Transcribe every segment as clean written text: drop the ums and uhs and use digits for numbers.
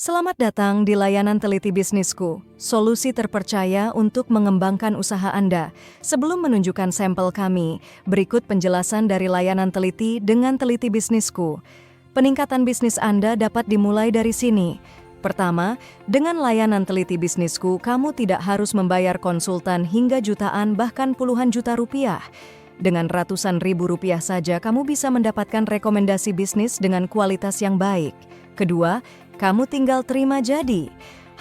Selamat datang di layanan teliti bisnisku, solusi terpercaya untuk mengembangkan usaha Anda. Sebelum menunjukkan sampel kami, berikut penjelasan dari layanan teliti dengan teliti bisnisku. Peningkatan bisnis Anda dapat dimulai dari sini. Pertama, dengan layanan teliti bisnisku, kamu tidak harus membayar konsultan hingga jutaan bahkan puluhan juta rupiah. Dengan ratusan ribu rupiah saja, kamu bisa mendapatkan rekomendasi bisnis dengan kualitas yang baik. Kedua, kamu tinggal terima jadi.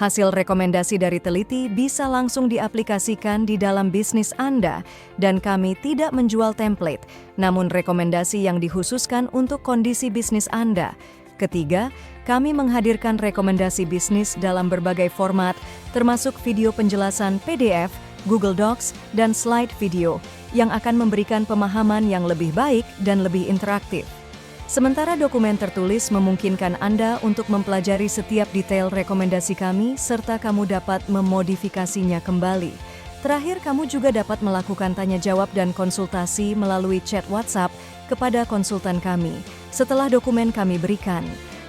Hasil rekomendasi dari teliti bisa langsung diaplikasikan di dalam bisnis Anda, dan kami tidak menjual template, namun rekomendasi yang dikhususkan untuk kondisi bisnis Anda. Ketiga, kami menghadirkan rekomendasi bisnis dalam berbagai format, termasuk video penjelasan PDF, Google Docs, dan slide video, yang akan memberikan pemahaman yang lebih baik dan lebih interaktif. Sementara dokumen tertulis memungkinkan Anda untuk mempelajari setiap detail rekomendasi kami serta kamu dapat memodifikasinya kembali. Terakhir, kamu juga dapat melakukan tanya jawab dan konsultasi melalui chat WhatsApp kepada konsultan kami setelah dokumen kami berikan.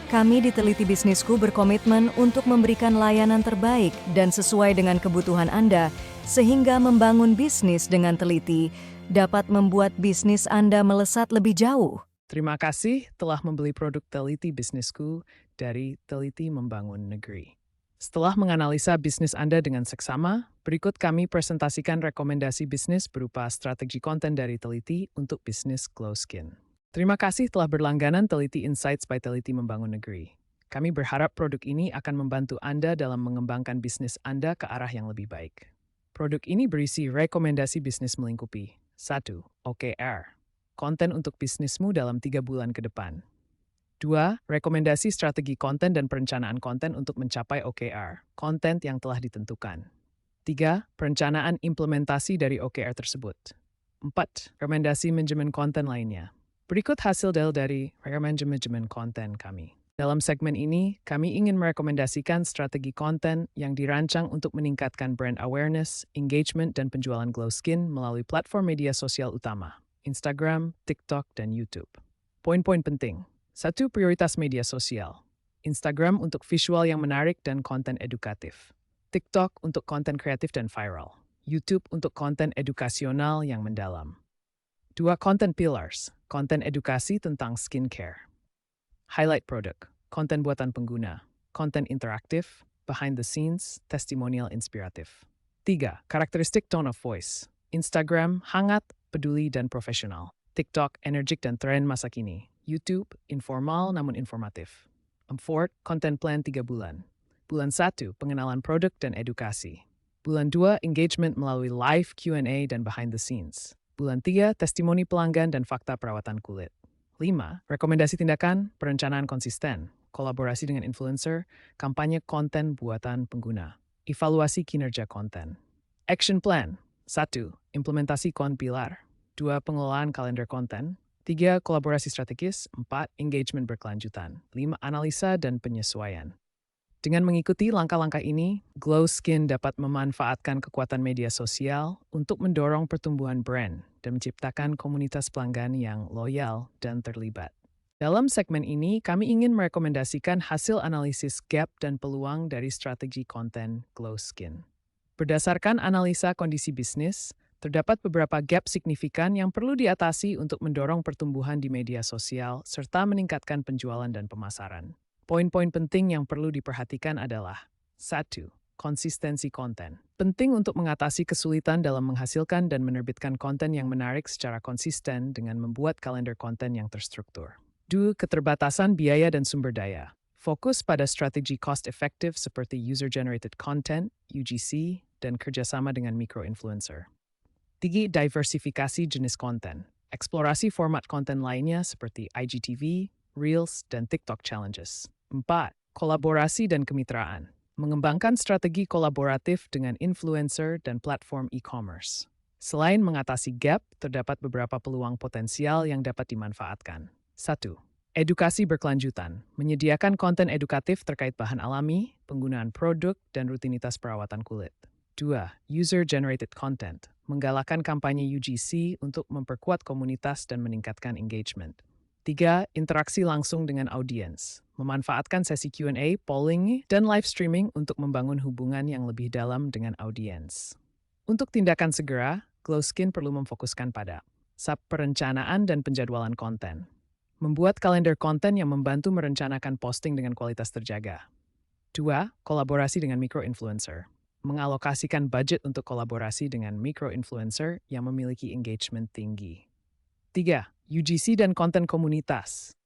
Kami di Teliti Bisnisku berkomitmen untuk memberikan layanan terbaik dan sesuai dengan kebutuhan Anda, sehingga membangun bisnis dengan teliti dapat membuat bisnis Anda melesat lebih jauh. Terima kasih telah membeli produk Teliti Bisnisku dari Teliti Membangun Negeri. Setelah menganalisa bisnis Anda dengan seksama, berikut kami presentasikan rekomendasi bisnis berupa strategi konten dari Teliti untuk bisnis Glow Skin. Terima kasih telah berlangganan Teliti Insights by Teliti Membangun Negeri. Kami berharap produk ini akan membantu Anda dalam mengembangkan bisnis Anda ke arah yang lebih baik. Produk ini berisi rekomendasi bisnis melingkupi 1. OKR. Konten untuk bisnismu dalam 3 bulan ke depan. 2. Rekomendasi strategi konten dan perencanaan konten untuk mencapai OKR, konten yang telah ditentukan. 3. Perencanaan implementasi dari OKR tersebut. 4. Rekomendasi manajemen konten lainnya. Berikut hasil dari manajemen konten kami. Dalam segmen ini, kami ingin merekomendasikan strategi konten yang dirancang untuk meningkatkan brand awareness, engagement, dan penjualan Glow Skin melalui platform media sosial utama. Instagram, TikTok, dan YouTube. Poin-poin penting. 1. Prioritas media sosial. Instagram untuk visual yang menarik dan konten edukatif. TikTok untuk konten kreatif dan viral. YouTube untuk konten edukasional yang mendalam. 2. Content pillars. Konten edukasi tentang skincare. Highlight produk. Konten buatan pengguna. Konten interaktif, behind the scenes, testimonial inspiratif. 3. Karakteristik tone of voice. Instagram hangat, peduli, dan profesional. TikTok energik dan tren masa kini. YouTube informal namun informatif. 4. Content plan 3 bulan. Bulan 1, pengenalan produk dan edukasi. Bulan 2, engagement melalui live Q&A dan behind the scenes. Bulan 3, testimoni pelanggan dan fakta perawatan kulit. 5. Rekomendasi tindakan, perencanaan konsisten, kolaborasi dengan influencer, kampanye konten buatan pengguna. Evaluasi kinerja konten. Action plan. 1. Implementasi pilar. 2. Pengelolaan kalender konten. 3. Kolaborasi strategis. 4. Engagement berkelanjutan. 5. Analisa dan penyesuaian. Dengan mengikuti langkah-langkah ini, Glow Skin dapat memanfaatkan kekuatan media sosial untuk mendorong pertumbuhan brand dan menciptakan komunitas pelanggan yang loyal dan terlibat. Dalam segmen ini, kami ingin merekomendasikan hasil analisis gap dan peluang dari strategi konten Glow Skin. Berdasarkan analisa kondisi bisnis, terdapat beberapa gap signifikan yang perlu diatasi untuk mendorong pertumbuhan di media sosial serta meningkatkan penjualan dan pemasaran. Poin-poin penting yang perlu diperhatikan adalah 1. Konsistensi konten. Penting untuk mengatasi kesulitan dalam menghasilkan dan menerbitkan konten yang menarik secara konsisten dengan membuat kalender konten yang terstruktur. 2. Keterbatasan biaya dan sumber daya. Fokus pada strategi cost-effective seperti user-generated content, UGC, dan kerjasama dengan micro-influencer. 3. Diversifikasi jenis konten. Eksplorasi format konten lainnya seperti IGTV, Reels, dan TikTok Challenges. 4. Kolaborasi dan kemitraan. Mengembangkan strategi kolaboratif dengan influencer dan platform e-commerce. Selain mengatasi gap, terdapat beberapa peluang potensial yang dapat dimanfaatkan. 1. Edukasi berkelanjutan. Menyediakan konten edukatif terkait bahan alami, penggunaan produk, dan rutinitas perawatan kulit. 2. User-generated content. Menggalakkan kampanye UGC untuk memperkuat komunitas dan meningkatkan engagement. 3. Interaksi langsung dengan audiens. Memanfaatkan sesi Q&A, polling, dan live streaming untuk membangun hubungan yang lebih dalam dengan audiens. Untuk tindakan segera, GlowSkin perlu memfokuskan pada perencanaan dan penjadwalan konten. Membuat kalender konten yang membantu merencanakan posting dengan kualitas terjaga. 2. Kolaborasi dengan micro-influencer. Mengalokasikan budget untuk kolaborasi dengan micro-influencer yang memiliki engagement tinggi. 3. UGC dan konten komunitas.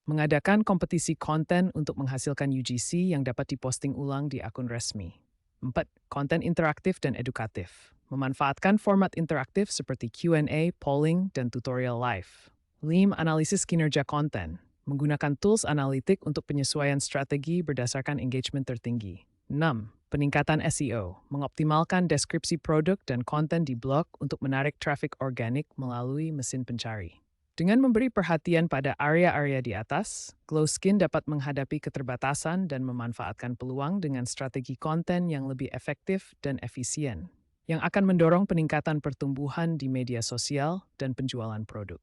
Mengadakan kompetisi konten untuk menghasilkan UGC yang dapat diposting ulang di akun resmi. 4. Konten interaktif dan edukatif. Memanfaatkan format interaktif seperti Q&A, polling, dan tutorial live. 5. Analisis kinerja konten. Menggunakan tools analitik untuk penyesuaian strategi berdasarkan engagement tertinggi. 6. Peningkatan SEO. Mengoptimalkan deskripsi produk dan konten di blog untuk menarik traffic organik melalui mesin pencari. Dengan memberi perhatian pada area-area di atas, GlowSkin dapat menghadapi keterbatasan dan memanfaatkan peluang dengan strategi konten yang lebih efektif dan efisien, yang akan mendorong peningkatan pertumbuhan di media sosial dan penjualan produk.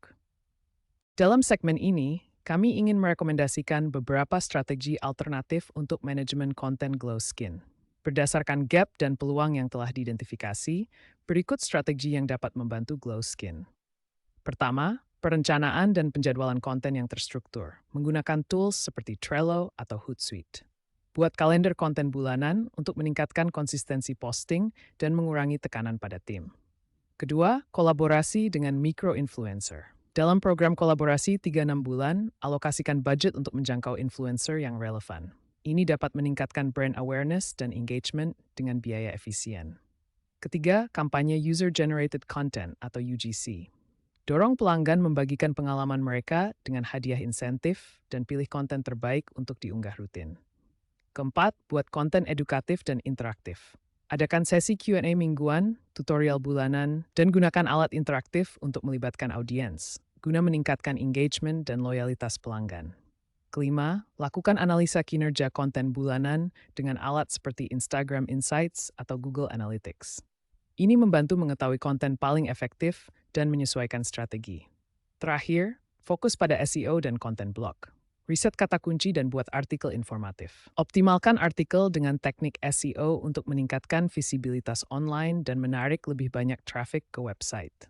Dalam segmen ini, kami ingin merekomendasikan beberapa strategi alternatif untuk manajemen konten GlowSkin. Berdasarkan gap dan peluang yang telah diidentifikasi, berikut strategi yang dapat membantu GlowSkin. Pertama, perencanaan dan penjadwalan konten yang terstruktur, menggunakan tools seperti Trello atau Hootsuite. Buat kalender konten bulanan untuk meningkatkan konsistensi posting dan mengurangi tekanan pada tim. Kedua, kolaborasi dengan micro-influencer. Dalam program kolaborasi 3-6 bulan, alokasikan budget untuk menjangkau influencer yang relevan. Ini dapat meningkatkan brand awareness dan engagement dengan biaya efisien. Ketiga, kampanye user-generated content atau UGC. Dorong pelanggan membagikan pengalaman mereka dengan hadiah insentif dan pilih konten terbaik untuk diunggah rutin. Keempat, buat konten edukatif dan interaktif. Adakan sesi Q&A mingguan, tutorial bulanan, dan gunakan alat interaktif untuk melibatkan audiens, guna meningkatkan engagement dan loyalitas pelanggan. Kelima, lakukan analisa kinerja konten bulanan dengan alat seperti Instagram Insights atau Google Analytics. Ini membantu mengetahui konten paling efektif dan menyesuaikan strategi. Terakhir, fokus pada SEO dan konten blog. Riset kata kunci dan buat artikel informatif. Optimalkan artikel dengan teknik SEO untuk meningkatkan visibilitas online dan menarik lebih banyak traffic ke website.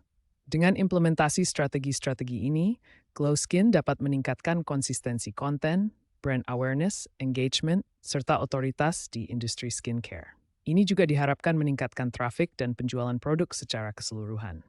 Dengan implementasi strategi-strategi ini, GlowSkin dapat meningkatkan konsistensi konten, brand awareness, engagement, serta otoritas di industri skincare. Ini juga diharapkan meningkatkan traffic dan penjualan produk secara keseluruhan.